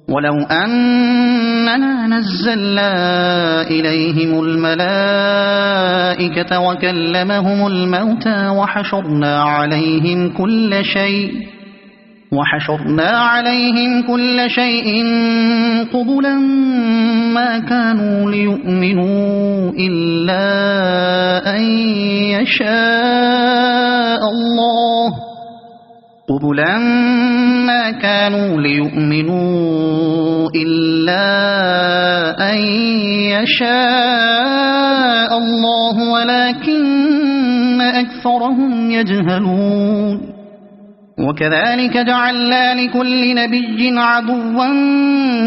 ولو أننا نزلنا إليهم الملائكة وكلمهم الموتى وحشرنا عليهم كل شيء قبلا ما كانوا ليؤمنوا إلا أن يشاء الله ولكن أكثرهم يجهلون وكذلك جعلنا لكل نبي عدوا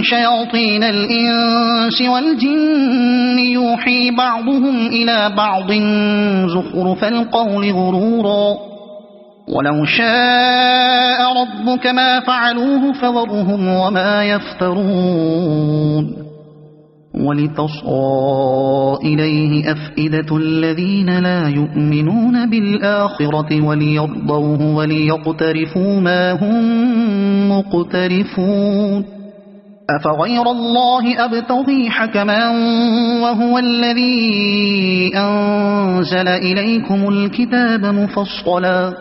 شياطين الإنس والجن يوحي بعضهم إلى بعض زخرف القول غرورا ولو شاء ربك ما فعلوه فذرهم وما يفترون ولتصغى إليه أفئدة الذين لا يؤمنون بالآخرة وليرضوه وليقترفوا ما هم مقترفون أفغير الله أبتغي حكما وهو الذي أنزل إليكم الكتاب مفصلا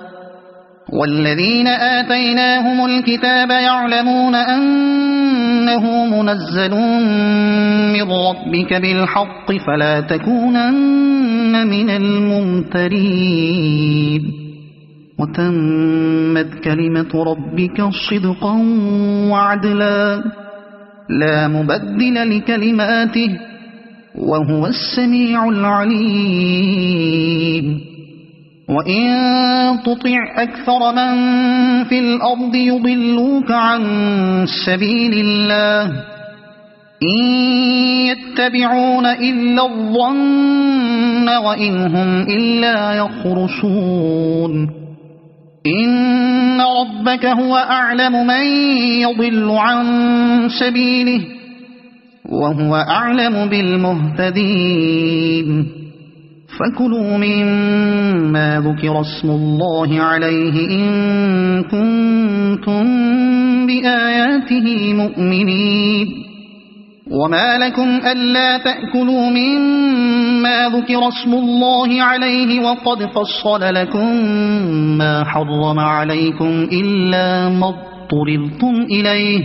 والذين آتيناهم الكتاب يعلمون أنه منزل من ربك بالحق فلا تكونن من الممترين وتمت كلمة ربك صدقا وعدلا لا مبدل لكلماته وهو السميع العليم وإن تطع أكثر من في الأرض يضلوك عن سبيل الله إن يتبعون إلا الظن وإن هم إلا يخرصون إن ربك هو أعلم من يضل عن سبيله وهو أعلم بالمهتدين فكلوا مما ذكر اسم الله عليه إن كنتم بآياته مؤمنين وما لكم ألا تأكلوا مما ذكر اسم الله عليه وقد فصل لكم ما حرم عليكم إلا ما اضطررتم إليه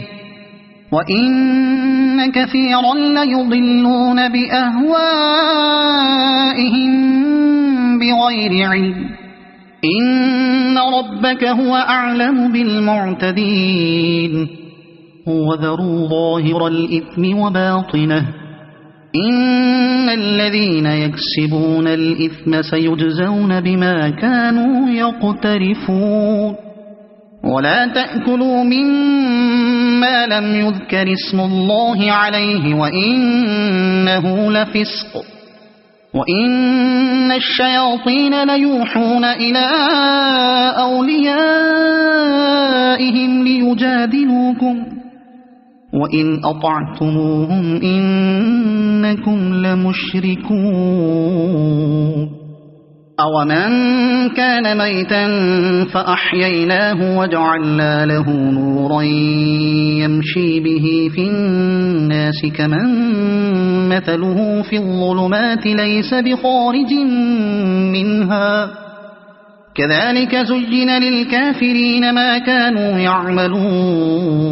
وإن كثيرا ليضلون بأهوائهم بغير علم إن ربك هو أعلم بالمعتدين وذروا ظاهر الإثم وباطنه إن الذين يكسبون الإثم سيجزون بما كانوا يقترفون ولا تأكلوا مما لم يذكر اسم الله عليه وإنه لفسق وإن الشياطين ليوحون إلى أوليائهم ليجادلوكم وإن أطعتموهم إنكم لمشركون أومن كان ميتا فأحييناه وجعلنا له نورا يمشي به في الناس كمن مثله في الظلمات ليس بخارج منها كذلك زين للكافرين ما كانوا يعملون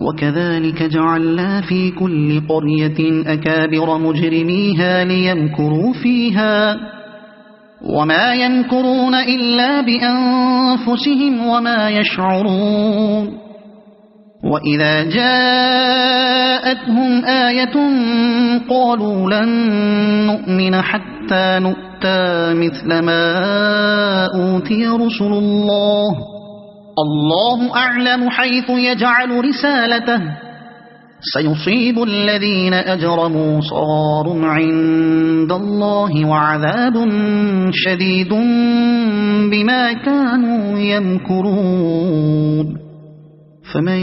وكذلك جعلنا في كل قرية أكابر مجرميها ليمكروا فيها وما يمكرون إلا بأنفسهم وما يشعرون وإذا جاءتهم آية قالوا لن نؤمن حتى نؤتى مثل ما أوتي رسل الله الله أعلم حيث يجعل رسالته سيصيب الذين أجرموا صغار عند الله وعذاب شديد بما كانوا يمكرون فمن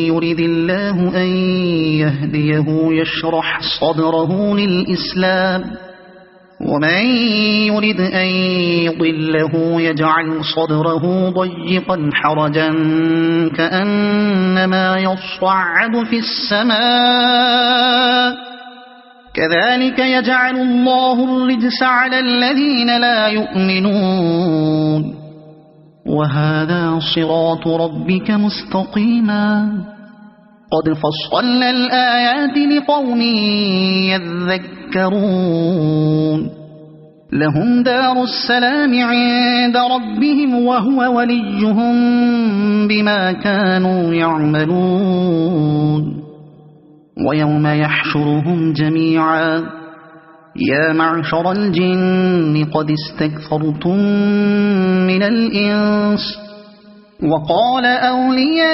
يرد الله أن يهديه يشرح صدره للإسلام ومن يرد أن يضله يجعل صدره ضيقا حرجا كأنما يصعد في السماء كذلك يجعل الله الرجس على الذين لا يؤمنون وهذا صراط ربك مستقيما قد فصلنا الآيات لقوم يذكرون لهم دار السلام عند ربهم وهو وليهم بما كانوا يعملون ويوم يحشرهم جميعا يا معشر الجن قد استكثرتم من الإنس وقال أولياؤهم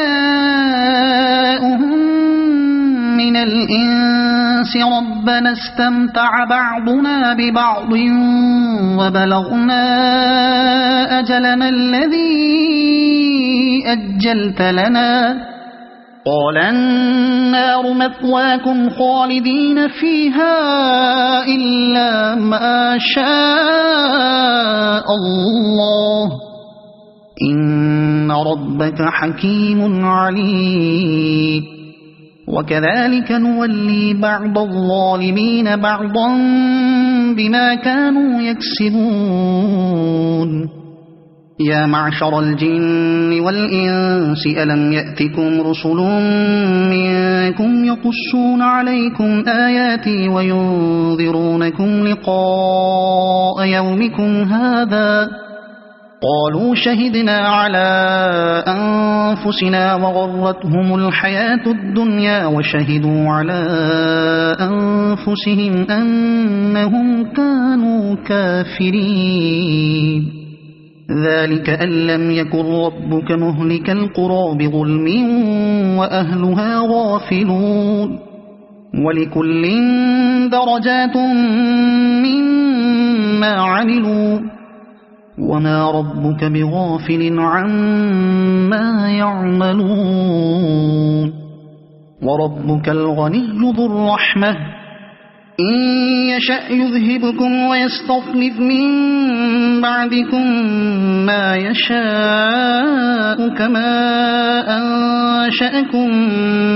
من الإنس ربنا استمتع بعضنا ببعض وبلغنا أجلنا الذي أجلت لنا قال النار مثواكم خالدين فيها إلا ما شاء الله إن ربك حكيم عليم وكذلك نولي بعض الظالمين بعضا بما كانوا يكسبون يا معشر الجن والإنس ألم يأتكم رسل منكم يقصون عليكم آياتي وينذرونكم لقاء يومكم هذا قالوا شهدنا على أنفسنا وغرتهم الحياة الدنيا وشهدوا على أنفسهم أنهم كانوا كافرين ذلك أن لم يكن ربك مهلك القرى بظلم وأهلها غافلون ولكل درجات مما عملوا وما ربك بغافل عما يعملون وربك الغني ذو الرحمة إن يشأ يذهبكم ويستخلف من بعدكم ما يشاء كما أنشأكم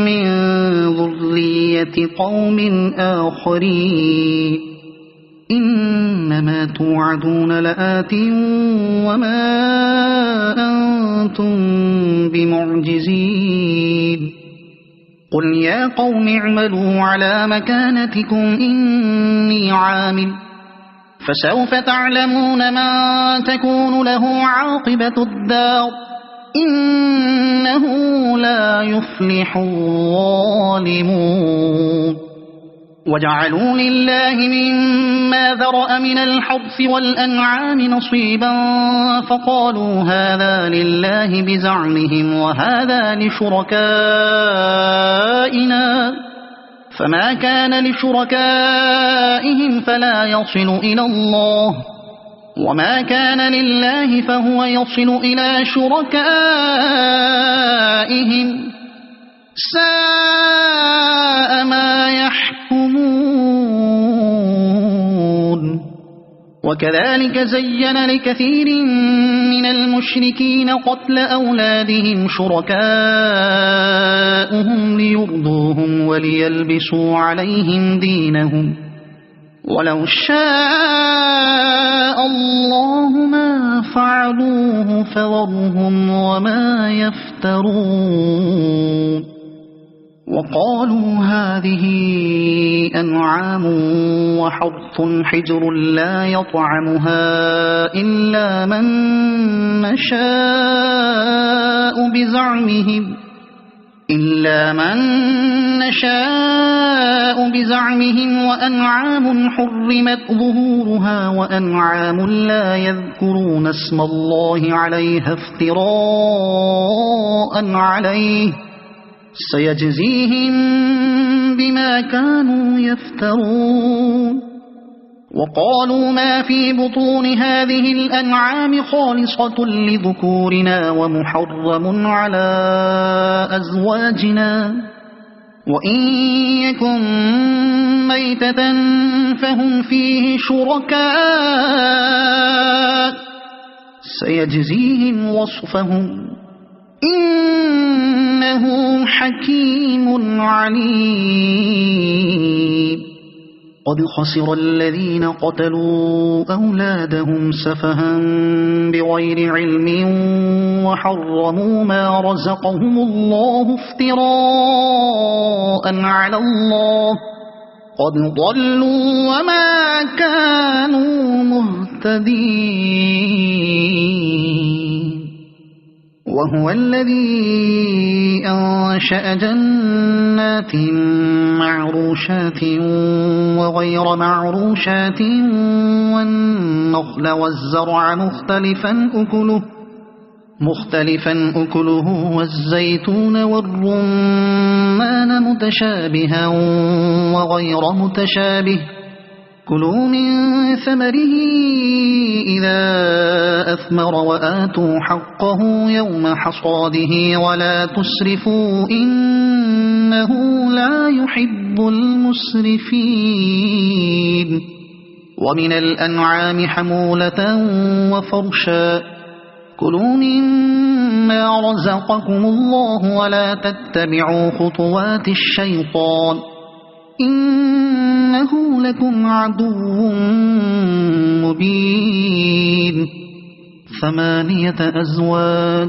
من ذرية قوم آخرين إنما توعدون لآت وما أنتم بمعجزين قل يا قوم اعملوا على مكانتكم إني عامل فسوف تعلمون من تكون له عاقبة الدار إنه لا يفلح الظالمون وجعلوا لله مما ذرأ من الحرث والأنعام نصيبا فقالوا هذا لله بزعمهم وهذا لشركائنا فما كان لشركائهم فلا يصل إلى الله وما كان لله فهو يصل إلى شركائهم ساء ما يحكمون وكذلك زين لكثير من المشركين قتل أولادهم شركاؤهم ليرضوهم وليلبسوا عليهم دينهم ولو شاء الله ما فعلوه فذرهم وما يفترون وقالوا هذه أنعام وحرث حجر لا يطعمها إلا من نشاء بزعمهم وأنعام حرمت ظهورها وأنعام لا يذكرون اسم الله عليها افتراء عليه سيجزيهم بما كانوا يفترون وقالوا ما في بطون هذه الأنعام خالصة لذكورنا ومحرم على أزواجنا وإن يكن ميتة فهم فيه شركاء سيجزيهم وصفهم إنه حكيم عليم قد خسر الذين قتلوا أولادهم سفها بغير علم وحرموا ما رزقهم الله افتراء على الله قد ضلوا وما كانوا مهتدين وهو الذي أنشأ جنات معروشات وغير معروشات والنخل والزرع مختلفا أكله والزيتون والرمان متشابها وغير متشابه كلوا من ثمره إذا أثمر وآتوا حقه يوم حصاده ولا تسرفوا إنه لا يحب المسرفين ومن الأنعام حمولة وفرشا كلوا مما رزقكم الله ولا تتبعوا خطوات الشيطان إنه لكم عدو مبين 8 أزواج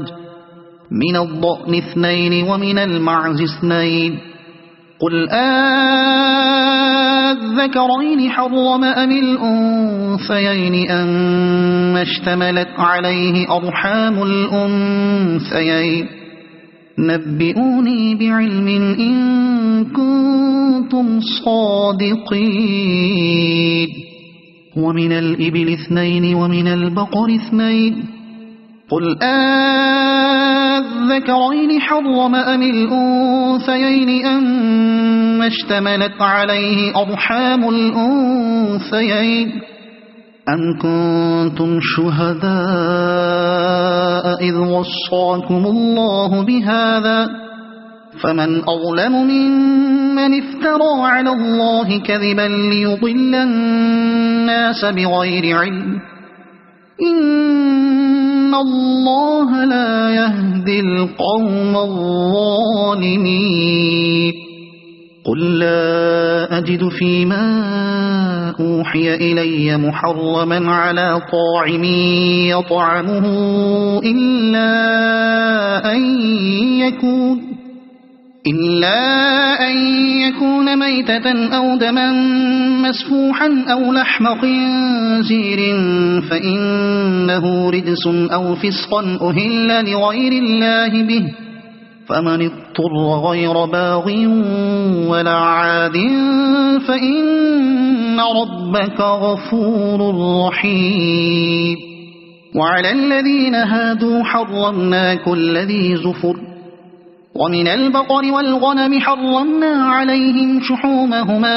من الضأن 2 ومن المعز 2 قل الذكرين حرم أم الأنثيين أما اشتملت عليه أرحام الأنثيين نبئوني بعلم إن كنتم صادقين ومن الإبل 2 ومن البقر 2 قل الذكرين حرم أم الأنثيين أما اشتملت عليه أرحام الأنثيين أم كنتم شهداء إذ وصاكم الله بهذا فمن أظلم ممن افترى على الله كذبا ليضل الناس بغير علم إن الله لا يهدي القوم الظالمين قل لا أجد فيما أوحي إلي محرما على طاعم يطعمه إلا أن يكون ميتة أو دما مسفوحا أو لحم خنزير فإنه رجس أو فسقا أهل لغير الله به فمن اضطر غير باغ ولا عاد فإن ربك غفور رحيم وعلى الذين هادوا حرمنا كل ذي زفر ومن البقر والغنم حرمنا عليهم شحومهما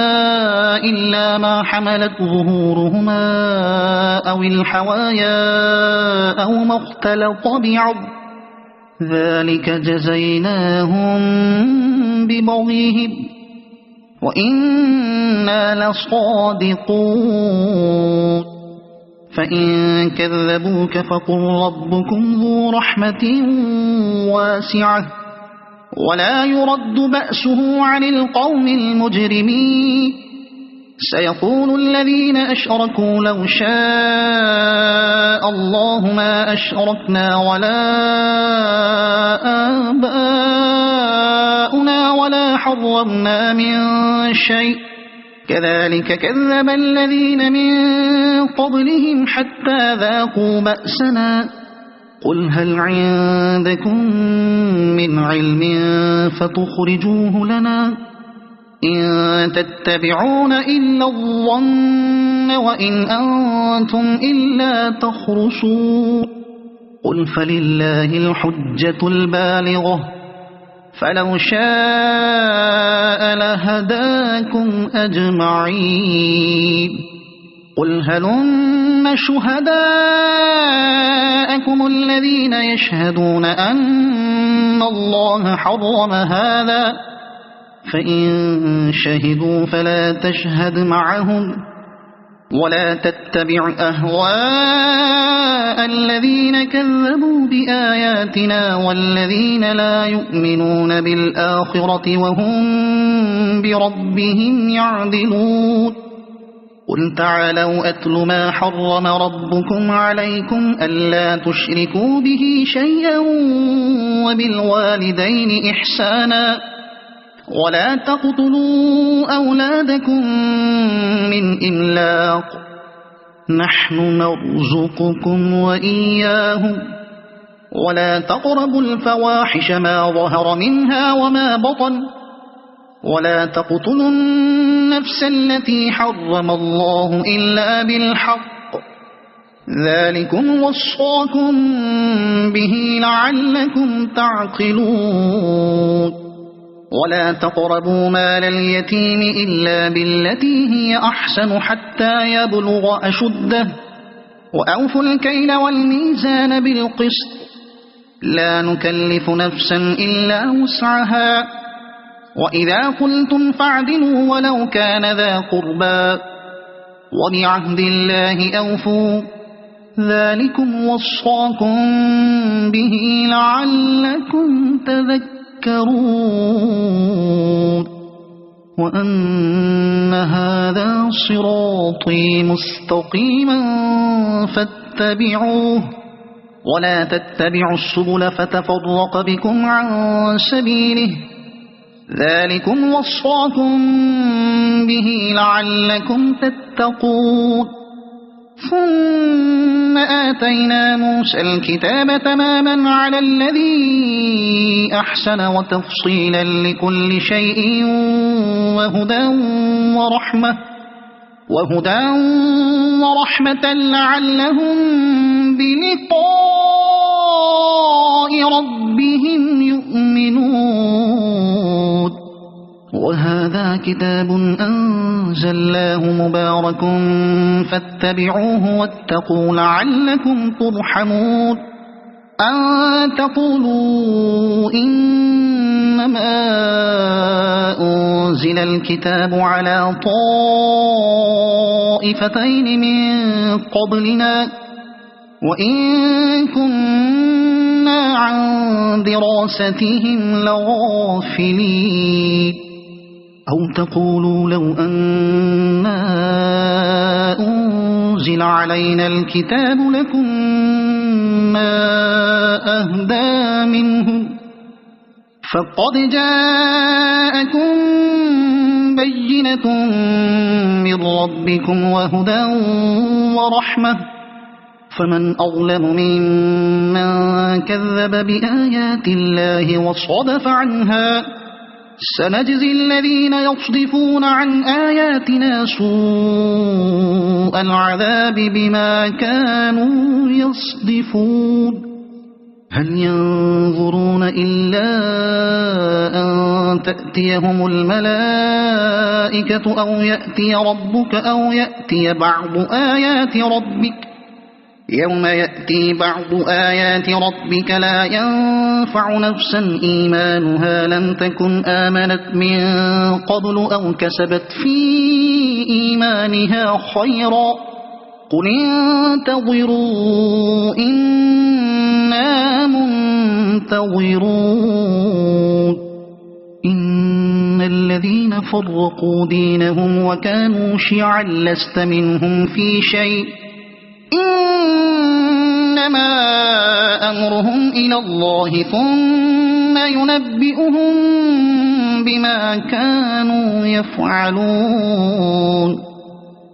إلا ما حملت ظهورهما أو الحوايا أو ما اختلط بعض ذلك جزيناهم ببغيهم وإنا لصادقون فإن كذبوك فقل ربكم ذو رحمة واسعة ولا يرد بأسه عن القوم المجرمين سيقول الذين أشركوا لو شاء الله ما أشركنا ولا آباؤنا ولا حرمنا من شيء كذلك كذب الذين من قبلهم حتى ذاقوا بأسنا قل هل عندكم من علم فتخرجوه لنا إن تتبعون إلا الظن وإن أنتم إلا تخرصون قل فلله الحجة البالغة فلو شاء لهداكم أجمعين قل هلم شهداءكم الذين يشهدون أن الله حرم هذا فإن شهدوا فلا تشهد معهم ولا تتبع أهواء الذين كذبوا بآياتنا والذين لا يؤمنون بالآخرة وهم بربهم يعدلون قل تعالوا أتل ما حرم ربكم عليكم ألا تشركوا به شيئا وبالوالدين إحسانا ولا تقتلوا أولادكم من إملاق نحن نرزقكم وإياهم ولا تقربوا الفواحش ما ظهر منها وما بطن ولا تقتلوا النفس التي حرم الله إلا بالحق ذلكم وصاكم به لعلكم تعقلون ولا تقربوا مال اليتيم إلا بالتي هي أحسن حتى يبلغ أشده وأوفوا الكيل والميزان بالقسط لا نكلف نفسا إلا وسعها وإذا قلتم فاعدلوا ولو كان ذا قربى وبعهد الله أوفوا ذلكم وصاكم به لعلكم تذكرون وأن هذا صراطي مستقيما فاتبعوه ولا تتبعوا السبل فتفرق بكم عن سبيله ذلكم وصاكم به لعلكم تتقون ثم آتينا موسى الكتاب تماما على الذي أحسن وتفصيلا لكل شيء وهدى ورحمة لعلهم بلقاء ربهم يؤمنون وهذا كتاب أنزلناه مبارك فاتبعوه واتقوا لعلكم ترحمون أن تقولوا إنما أنزل الكتاب على طائفتين من قبلنا وإن كنا عن دراستهم لغافلين أو تقولوا لو أنا أنزل علينا الكتاب لكنا أهدى منهم فقد جاءكم بينة من ربكم وهدى ورحمة فمن أظلم ممن كذب بآيات الله وصدف عنها سنجزي الذين يصدفون عن آياتنا سوء العذاب بما كانوا يصدفون هل ينظرون إلا أن تأتيهم الملائكة أو يأتي ربك أو يأتي بعض آيات ربك يوم يأتي بعض آيات ربك لا ينفع نفسا إيمانها لم تكن آمنت من قبل أو كسبت في إيمانها خيرا قل انتظروا إنا منتظرون إن الذين فرقوا دينهم وكانوا شيعا لست منهم في شيء إنما أمرهم إلى الله ثم ينبئهم بما كانوا يفعلون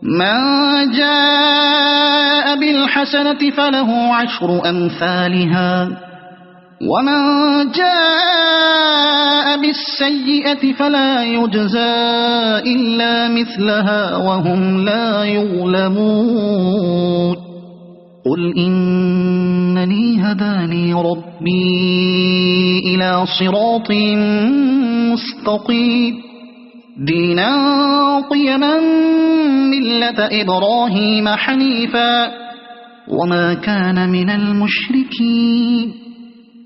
من جاء بالحسنة فله عشر أمثالها ومن جاء بالسيئة فلا يجزى إلا مثلها وهم لا يظلمون قل إنني هداني ربي إلى صراط مستقيم دينا قيما ملة إبراهيم حنيفا وما كان من المشركين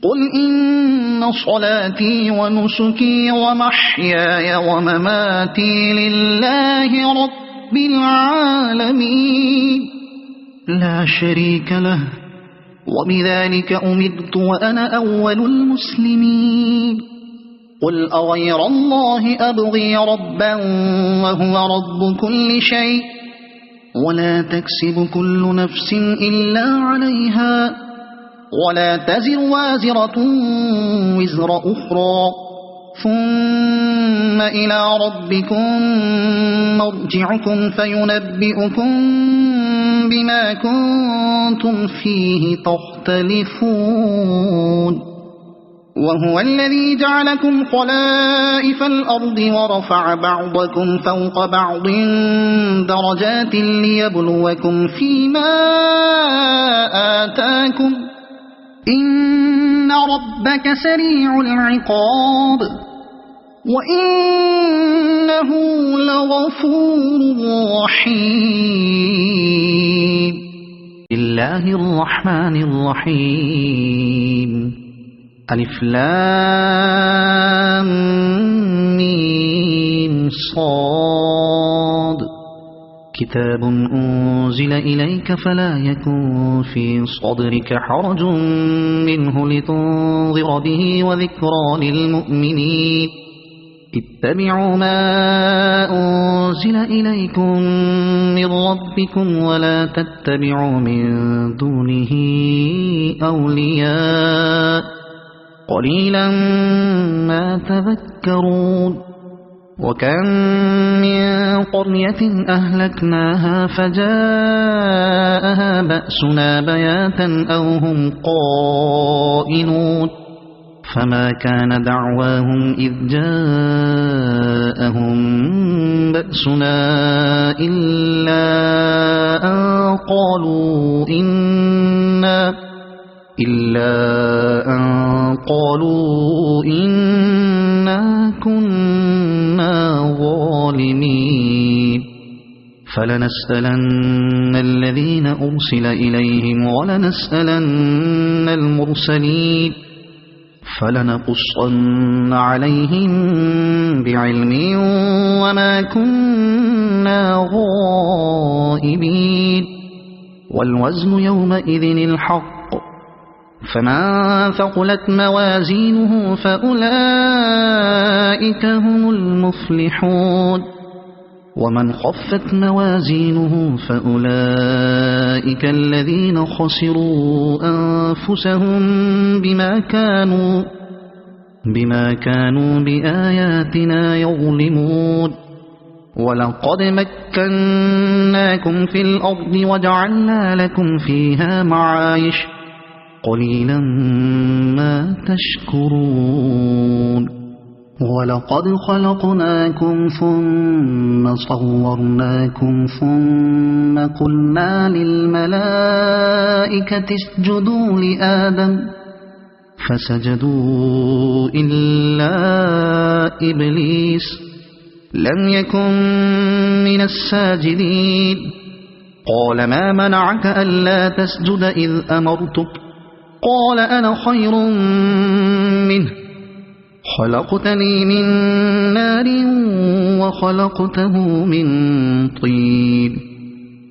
قل إن صلاتي ونسكي ومحياي ومماتي لله رب العالمين لا شريك له وبذلك أمرت وأنا أول المسلمين قل أغير الله أبغي ربا وهو رب كل شيء ولا تكسب كل نفس إلا عليها ولا تزر وازرة وزر أخرى ثم إلى ربكم مرجعكم فينبئكم بما كنتم فيه تختلفون وهو الذي جعلكم خلائف الأرض ورفع بعضكم فوق بعض درجات ليبلوكم فيما آتاكم إن ربك سريع العقاب وإنه لغفور رحيم الله الرحمن الرحيم ألف لام ميم صاد كتاب أنزل إليك فلا يكن في صدرك حرج منه لتنذر به وذكرى للمؤمنين اتبعوا ما أنزل إليكم من ربكم ولا تتبعوا من دونه أولياء قليلا ما تذكرون وكم من قرية أهلكناها فجاءها بأسنا بياتا أو هم قائلون فما كان دعواهم إذ جاءهم بأسنا إلا أن قالوا إنا كنا ظالمين فلنسألن الذين أرسل إليهم ولنسألن المرسلين فلنقصن عليهم بعلم وما كنا غائبين والوزن يومئذ الحق فمن ثقلت موازينه فأولئك هم المفلحون ومن خفت موازينه فأولئك الذين خسروا أنفسهم بما كانوا بآياتنا يظلمون ولقد مكناكم في الأرض وجعلنا لكم فيها معايش قليلا ما تشكرون ولقد خلقناكم ثم صورناكم ثم قلنا للملائكة اسجدوا لآدم فسجدوا إلا إبليس لم يكن من الساجدين قال ما منعك ألا تسجد إذ أمرتك قال أنا خير منه خلقتني من نار وخلقته من طين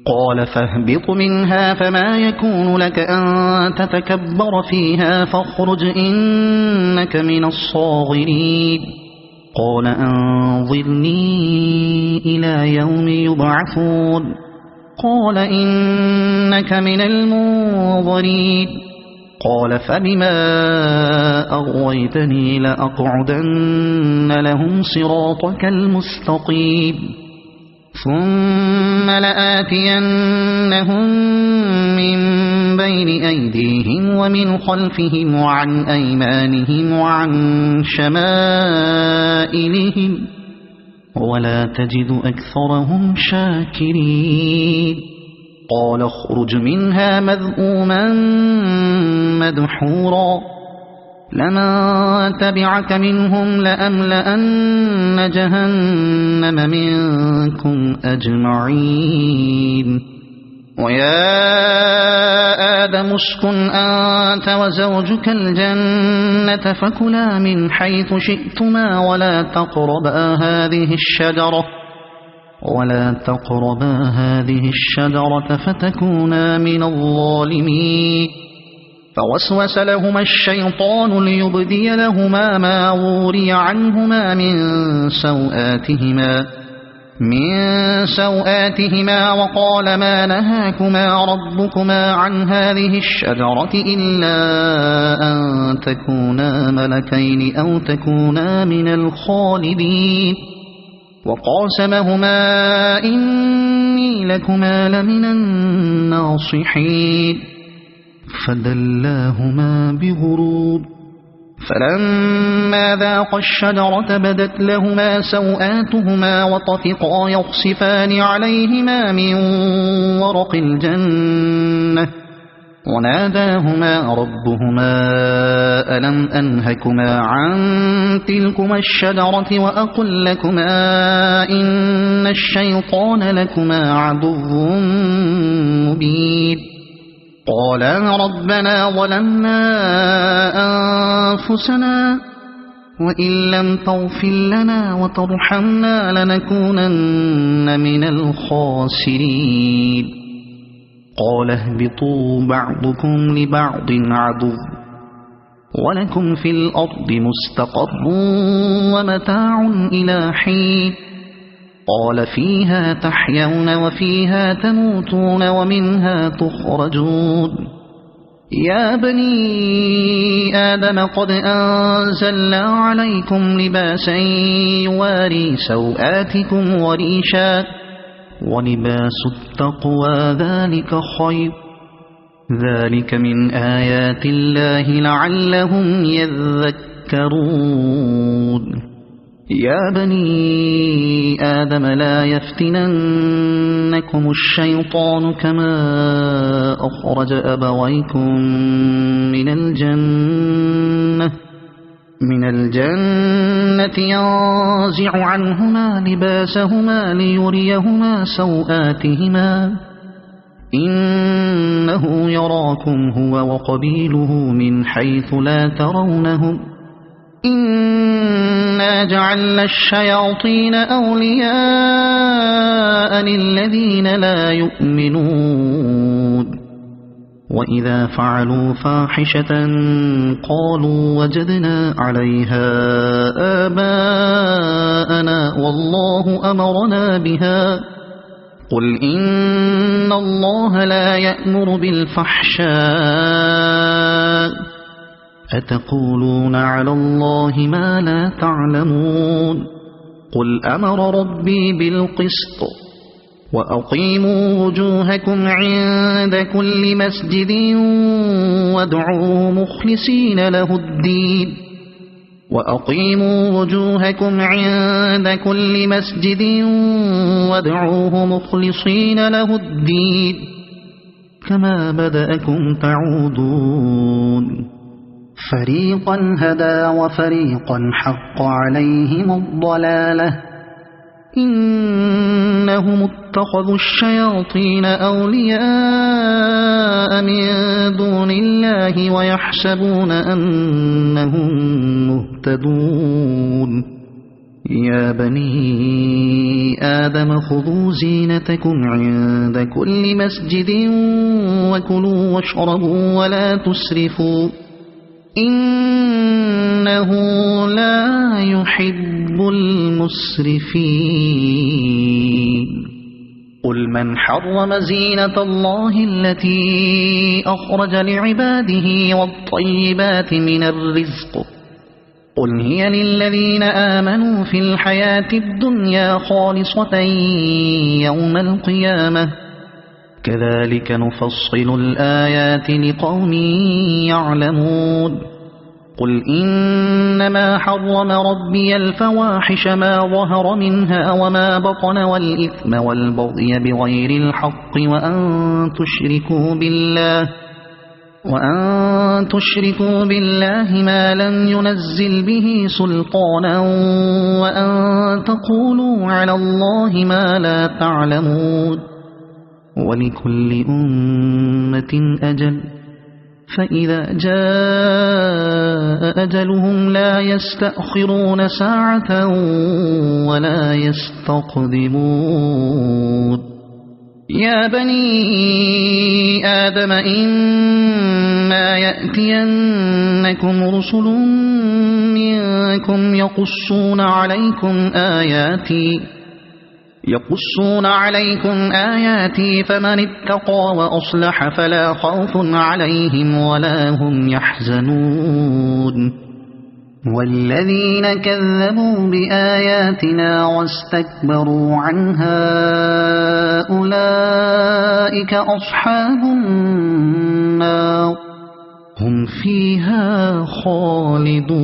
قال فاهبط منها فما يكون لك أن تتكبر فيها فاخرج إنك من الصاغرين قال أنظرني إلى يوم يبعثون قال إنك من المنظرين قال فبما أغويتني لأقعدن لهم صراطك المستقيم ثم لآتينهم من بين أيديهم ومن خلفهم وعن أيمانهم وعن شمائلهم ولا تجد أكثرهم شاكرين قال اخرج منها مذءوما مدحورا لمن تبعك منهم لأملأن جهنم منكم أجمعين ويا آدم اسكن أنت وزوجك الجنة فكلا من حيث شئتما ولا تقربا هذه الشجرة فتكونا من الظالمين. فوسوس لهما الشيطان ليبدي لهما ما وري عنهما من سوآتهما وقال ما نهاكما ربكما عن هذه الشجرة إلا أن تكونا ملكين أو تكونا من الخالدين. وقاسمهما إني لكما لمن الناصحين فدلاهما بغرور. فلما ذاقا الشجرة بدت لهما سوآتهما وطفقا يخصفان عليهما من ورق الجنة وناداهما ربهما ألم أنهكما عن تلكما الشجرة وأقل لكما إن الشيطان لكما عدو مبين. قالا ربنا ظلمنا أنفسنا وإن لم تغفر لنا وترحمنا لنكونن من الخاسرين. قال اهبطوا بعضكم لبعض عدو ولكم في الأرض مستقر ومتاع إلى حين. قال فيها تحيون وفيها تموتون ومنها تخرجون. يا بني آدم قد أنزلنا عليكم لباسا يواري سوآتكم وريشا ولباس التقوى ذلك خير ذلك من آيات الله لعلهم يذكرون. يا بني آدم لا يفتننكم الشيطان كما أخرج أبويكم من الجنة ينزع عنهما لباسهما ليريهما سوآتهما إنه يراكم هو وقبيله من حيث لا ترونهم إنا جعلنا الشياطين أولياء للذين لا يؤمنون. وإذا فعلوا فاحشة قالوا وجدنا عليها آباءنا والله أمرنا بها. قل إن الله لا يأمر بالفحشاء أتقولون على الله ما لا تعلمون. قل أمر ربي بالقسط وأقيموا وجوهكم عند كل مسجد وادعوه مخلصين له الدين كما بدأكم تعودون. فريقا هدى وفريقا حق عليهم الضلالة إنهم اتخذوا الشياطين أولياء من دون الله ويحسبون أنهم مهتدون. يا بني آدم خذوا زينتكم عند كل مسجد وكلوا واشربوا ولا تسرفوا إنه لا يحب المسرفين. قل من حرم زينة الله التي أخرج لعباده والطيبات من الرزق قل هي للذين آمنوا في الحياة الدنيا خالصة يوم القيامة كذلك نفصل الآيات لقوم يعلمون. قل إنما حرم ربي الفواحش ما ظهر منها وما بطن والإثم والبغي بغير الحق وأن تشركوا بالله ما لم ينزل به سلطانا وأن تقولوا على الله ما لا تعلمون. ولكل أمة أجل فإذا جاء أجلهم لا يستأخرون ساعة ولا يستقدمون يا بني آدم إما يأتينكم رسل منكم يقصون عليكم آياتي فمن اتقى وأصلح فلا خوف عليهم ولا هم يحزنون والذين كذبوا بآياتنا واستكبروا عنها أولئك أصحاب النار هم فيها خالدون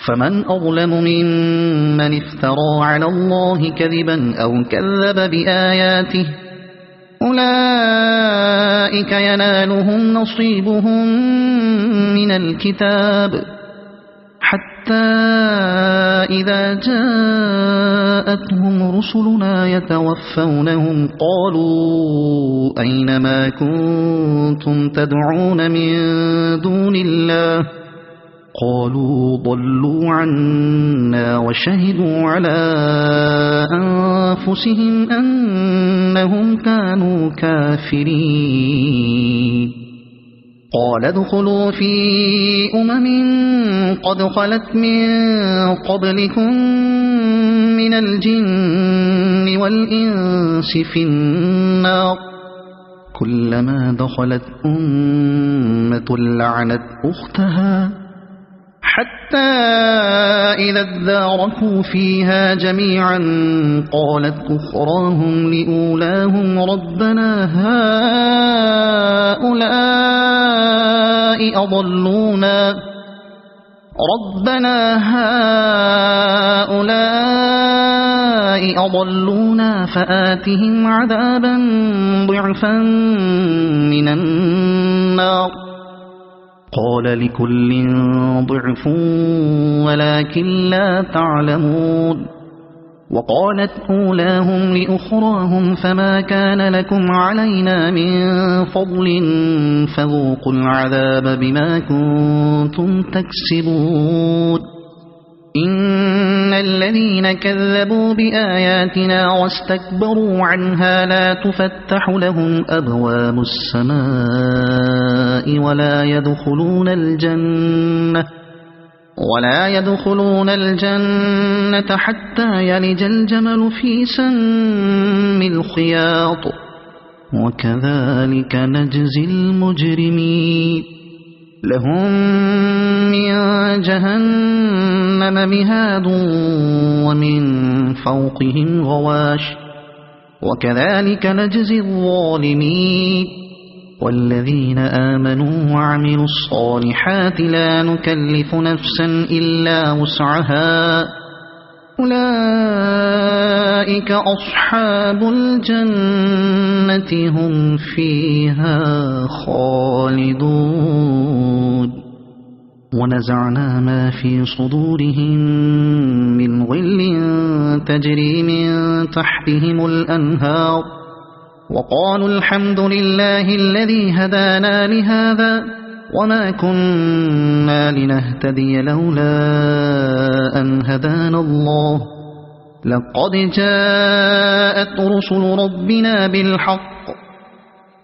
فمن أظلم ممن افترى على الله كذبا أو كذب بآياته أولئك ينالهم نصيبهم من الكتاب حتى إذا جاءتهم رسلنا يتوفونهم قالوا أين ما كنتم تدعون من دون الله قالوا ضلوا عنا وشهدوا على أنفسهم أنهم كانوا كافرين قال ادخلوا في قد خلت من قبلكم من الجن والإنس في النار كلما دخلت أمة لعنت أختها حتى إذا اداركوا فيها جميعا قالت أخراهم لأولاهم ربنا هؤلاء أضلونا فآتهم عذابا ضعفا من النار قال لكل ضعف ولكن لا تعلمون وقالت أولاهم لأخراهم فما كان لكم علينا من فضل فذوقوا العذاب بما كنتم تكسبون إن الذين كذبوا بآياتنا واستكبروا عنها لا تفتح لهم أبواب السماء ولا يدخلون الجنة حتى يلج الجمل في سم الخياط وكذلك نجزي المجرمين لهم من جهنم مهاد ومن فوقهم غواش وكذلك نجزي الظالمين والذين آمنوا وعملوا الصالحات لا نكلف نفسا إلا وسعها أولئك أصحاب الجنة هم فيها خالدون ونزعنا ما في صدورهم من غل تجري من تحتهم الأنهار وقالوا الحمد لله الذي هدانا لهذا وما كنا لنهتدي لولا أن هدانا الله لقد جاءت رسل ربنا بالحق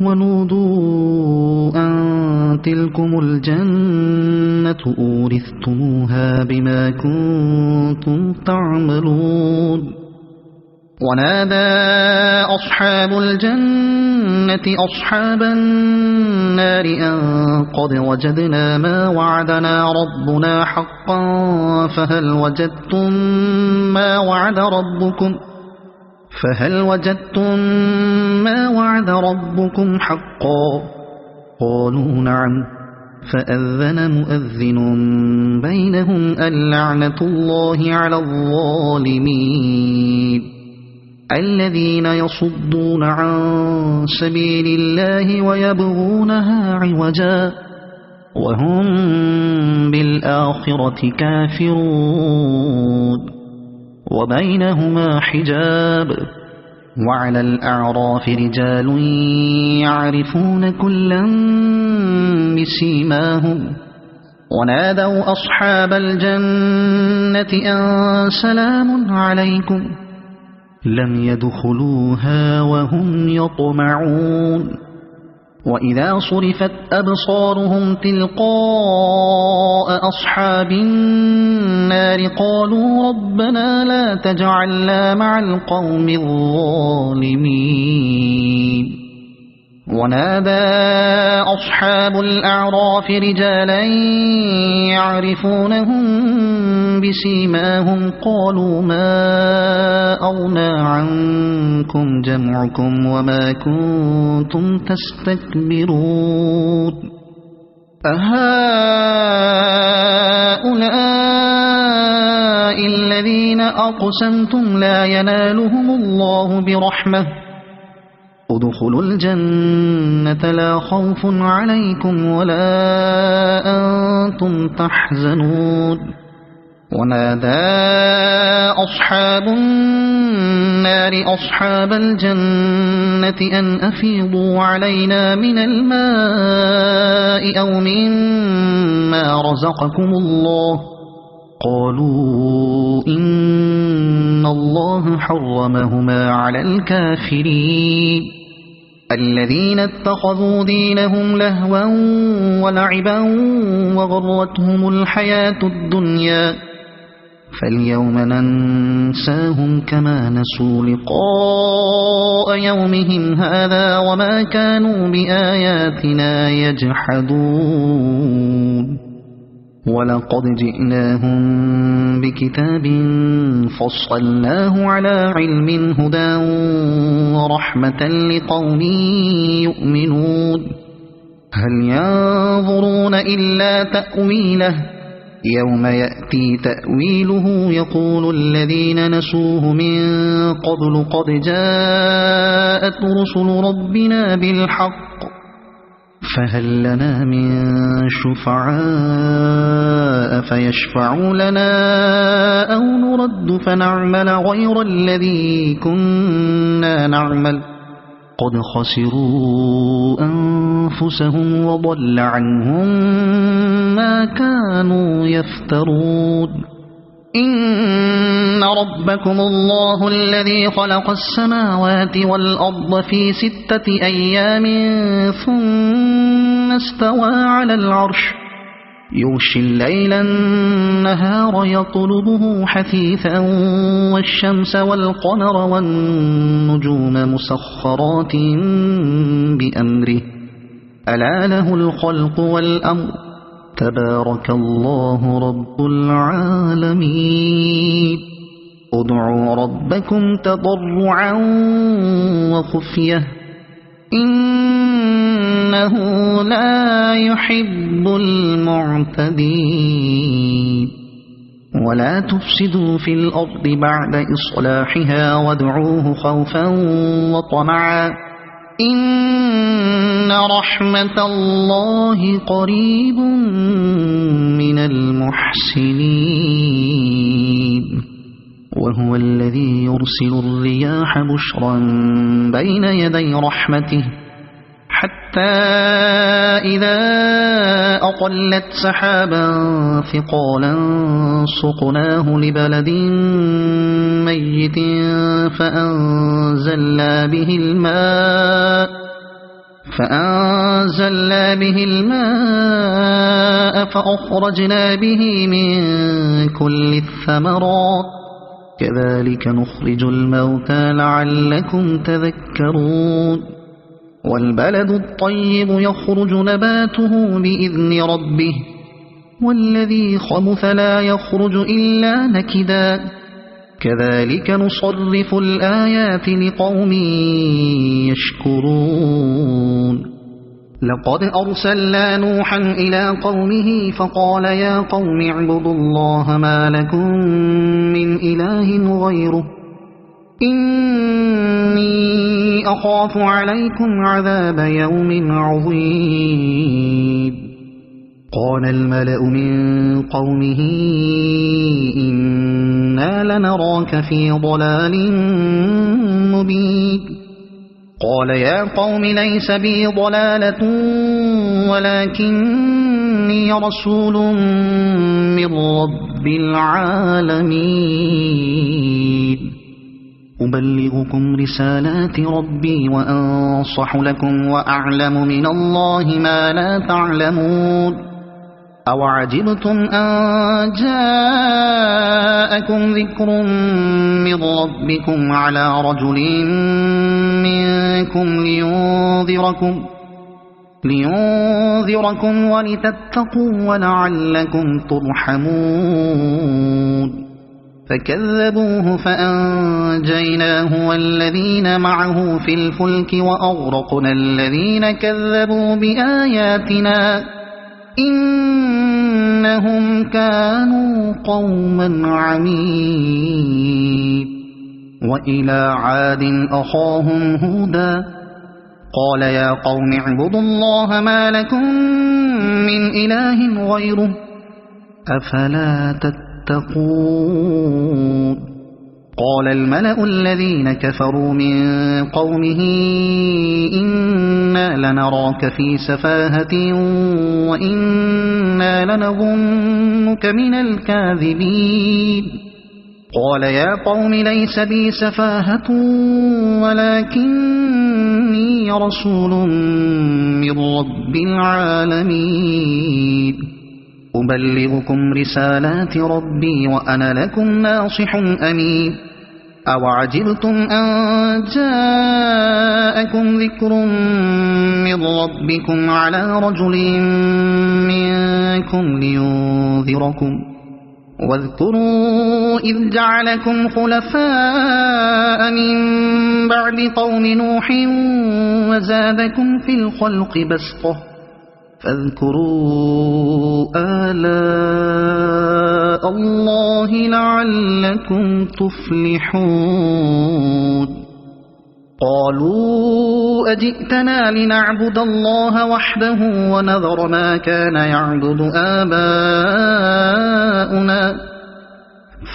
ونودوا أن تلكم الجنة أورثتموها بما كنتم تعملون ونادى أصحاب الجنة أصحاب النار أن قد وجدنا ما وعدنا ربنا حقا فهل وجدتم ما وعد ربكم حقا قالوا نعم فأذن مؤذن بينهم اللعنة الله على الظالمين الذين يصدون عن سبيل الله ويبغونها عوجا وهم بالآخرة كافرون وبينهما حجاب وعلى الأعراف رجال يعرفون كلا بسيماهم ونادوا أصحاب الجنة أن سلام عليكم لم يدخلوها وهم يطمعون وإذا صرفت أبصارهم تلقاء أصحاب النار قالوا ربنا لا تجعلنا مع القوم الظالمين ونادى أصحاب الأعراف رجالا يعرفونهم بسيماهم قالوا ما أغنى عنكم جمعكم وما كنتم تستكبرون أهؤلاء الذين أقسمتم لا ينالهم الله برحمة ادخلوا الجنة لا خوف عليكم ولا أنتم تحزنون ونادى أصحاب النار أصحاب الجنة أن أفيضوا علينا من الماء أو مما رزقكم الله قالوا إن الله حرمهما على الكافرين الذين اتخذوا دينهم لهوا ولعبا وغرتهم الحياة الدنيا فاليوم ننساهم كما نسوا لقاء يومهم هذا وما كانوا بآياتنا يجحدون ولقد جئناهم بكتاب فصلناه على علم هدى ورحمة لقوم يؤمنون هل ينظرون إلا تأويله يوم يأتي تأويله يقول الذين نسوه من قبل قد جاءت رسل ربنا بالحق فهل لنا من شفعاء فيشفعوا لنا أو نرد فنعمل غير الذي كنا نعمل قد خسروا أنفسهم وضل عنهم ما كانوا يفترون إن ربكم الله الذي خلق السماوات والأرض في 6 أيام ثم استوى على العرش يغشي الليل النهار يطلبه حثيثا والشمس والقمر والنجوم مسخرات بأمره ألا له الخلق والأمر تبارك الله رب العالمين ادعوا ربكم تضرعا وخفية إنه لا يحب المعتدين ولا تفسدوا في الأرض بعد إصلاحها وادعوه خوفا وطمعا إن رحمة الله قريب من المحسنين وهو الذي يرسل الرياح بشرا بين يدي رحمته حتى إذا أقلت سحابا ثقالا سقناه لبلد ميت فأنزلنا به الماء فأخرجنا به من كل الثمرات كذلك نخرج الموتى لعلكم تذكرون والبلد الطيب يخرج نباته بإذن ربه والذي خبث لا يخرج إلا نكدا كذلك نصرف الآيات لقوم يشكرون لقد أرسلنا نوحا إلى قومه فقال يا قوم اعبدوا الله ما لكم من إله غيره إني أخاف عليكم عذاب يوم عظيم قال الملأ من قومه إنا لنراك في ضلال مبين قال يا قوم ليس بي ضلالة ولكني رسول من رب العالمين أبلغكم رسالات ربي وأنصح لكم وأعلم من الله ما لا تعلمون أوعجبتم أن جاءكم ذكر من ربكم على رجل منكم لينذركم ولتتقوا ولعلكم ترحمون فكذبوه فأنجيناه والذين معه في الفلك وأغرقنا الذين كذبوا بآياتنا إنهم كانوا قوما عمين وإلى عاد أخاهم هودا قال يا قوم اعبدوا الله ما لكم من إله غيره أفلا تتقون قال الملأ الذين كفروا من قومه إنا لنراك في سفاهة وإنا لنظنك من الكاذبين قال يا قوم ليس بي سفاهة ولكني رسول من رب العالمين أبلغكم رسالات ربي وأنا لكم ناصح أمين أوعجبتم أن جاءكم ذكر من ربكم على رجل منكم لينذركم واذكروا إذ جعلكم خلفاء من بعد قوم نوح وزادكم في الخلق بسطة فاذكروا آلاء الله لعلكم تفلحون قالوا أجئتنا لنعبد الله وحده ونذر ما كان يعبد آباؤنا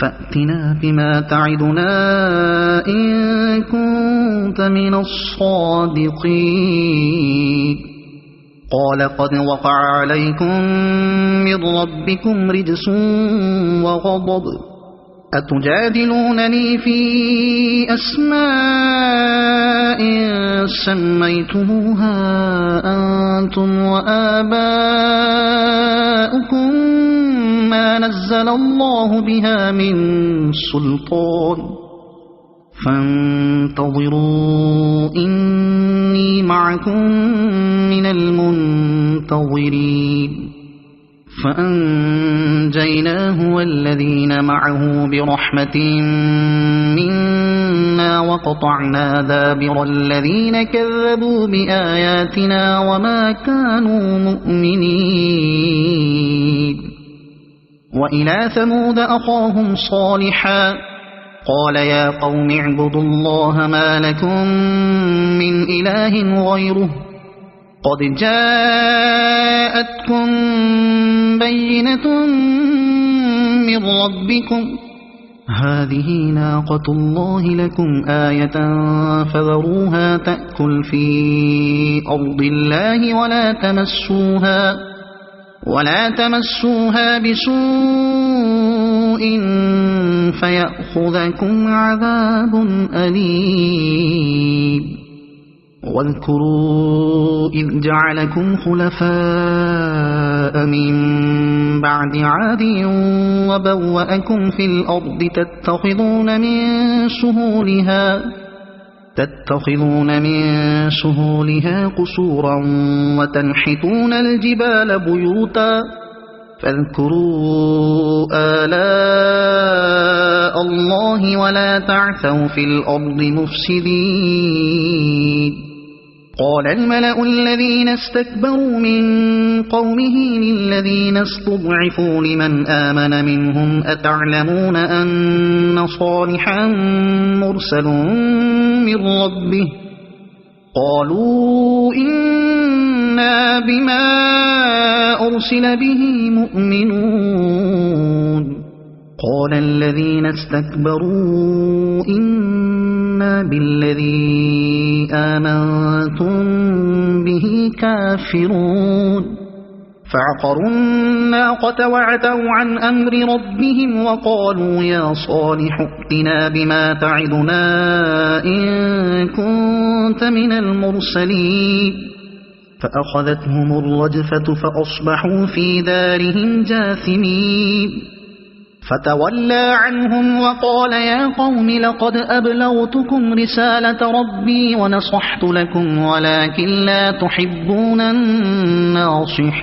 فأتنا بما تعدنا إن كنت من الصادقين قال قد وقع عليكم من ربكم رجس وغضب أتجادلونني في أسماء سميتموها أنتم وآباؤكم ما نزل الله بها من سلطان فانتظروا إني معكم من المنتظرين فأنجيناه والذين معه برحمة منا وقطعنا دابر الذين كذبوا بآياتنا وما كانوا مؤمنين وإلى ثمود أخاهم صالحا قال يا قوم اعبدوا الله ما لكم من إله غيره قد جاءتكم بينة من ربكم هذه ناقة الله لكم آية فذروها تأكل في أرض الله ولا تمسوها بسوء فيأخذكم عذاب أليم واذكروا إذ جعلكم خلفاء من بعد عاد وبوأكم في الأرض تتخذون من سهولها قصورا وتنحتون الجبال بيوتا فاذكروا آلاء الله ولا تعثوا في الأرض مفسدين قال الملأ الذين استكبروا من قومه للذين استضعفوا لمن آمن منهم أتعلمون أن صالحا مرسل من ربه قالوا إنا بما أرسل به مؤمنون قال الذين استكبروا إنا إنا بالذي آمنتم به كافرون فعقروا الناقة وعتوا عن أمر ربهم وقالوا يا صالح ائتنا بما تعدنا إن كنت من المرسلين فأخذتهم الرجفة فأصبحوا في دارهم جاثمين فتولى عنهم وقال يا قوم لقد أبلغتكم رسالة ربي ونصحت لكم ولكن لا تحبون الناصحين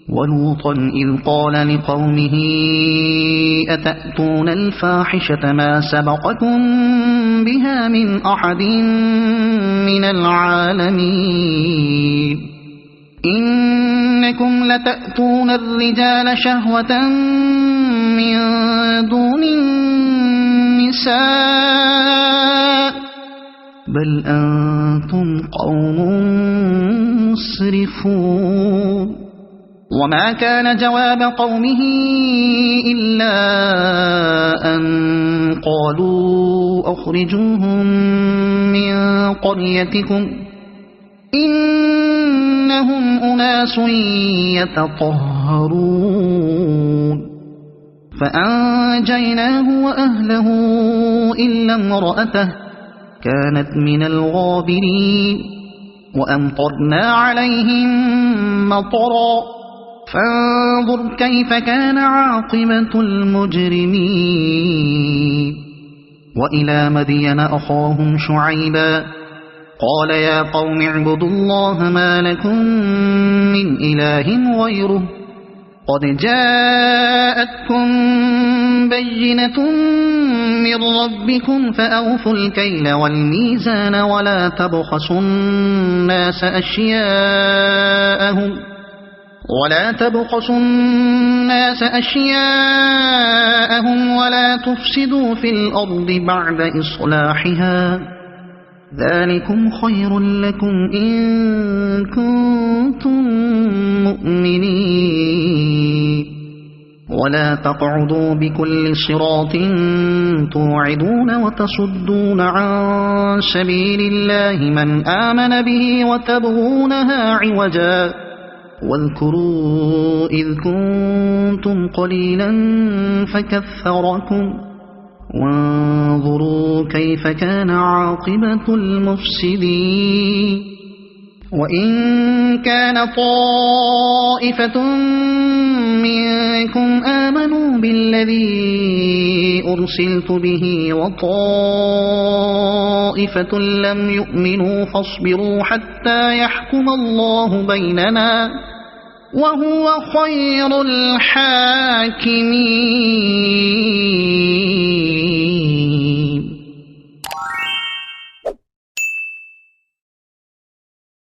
ولوطا إذ قال لقومه أتأتون الفاحشة ما سبقكم بها من أحد من العالمين إنكم لتأتون الرجال شهوة من دون النساء بل أنتم قوم مسرفون وما كان جواب قومه إلا أن قالوا أخرجوهم من قريتكم إنهم أناس يتطهرون فأنجيناه وأهله إلا امرأته كانت من الغابرين وأمطرنا عليهم مطرا فانظر كيف كان عاقبة المجرمين وإلى مدين أخاهم شعيبا قال يا قوم اعبدوا الله ما لكم من إله غيره قد جاءتكم بينة من ربكم فأوفوا الكيل والميزان ولا تبخسوا الناس أشياءهم ولا تفسدوا في الأرض بعد إصلاحها ذلكم خير لكم إن كنتم مؤمنين ولا تقعدوا بكل صراط توعدون وتصدون عن سبيل الله من آمن به وتبغونها عوجا واذكروا إذ كنتم قليلا فكثركم وانظروا كيف كان عاقبة المفسدين وإن كان طائفة منكم آمنوا بالذي أرسلت به وطائفة لم يؤمنوا فاصبروا حتى يحكم الله بيننا وهو خير الحاكمين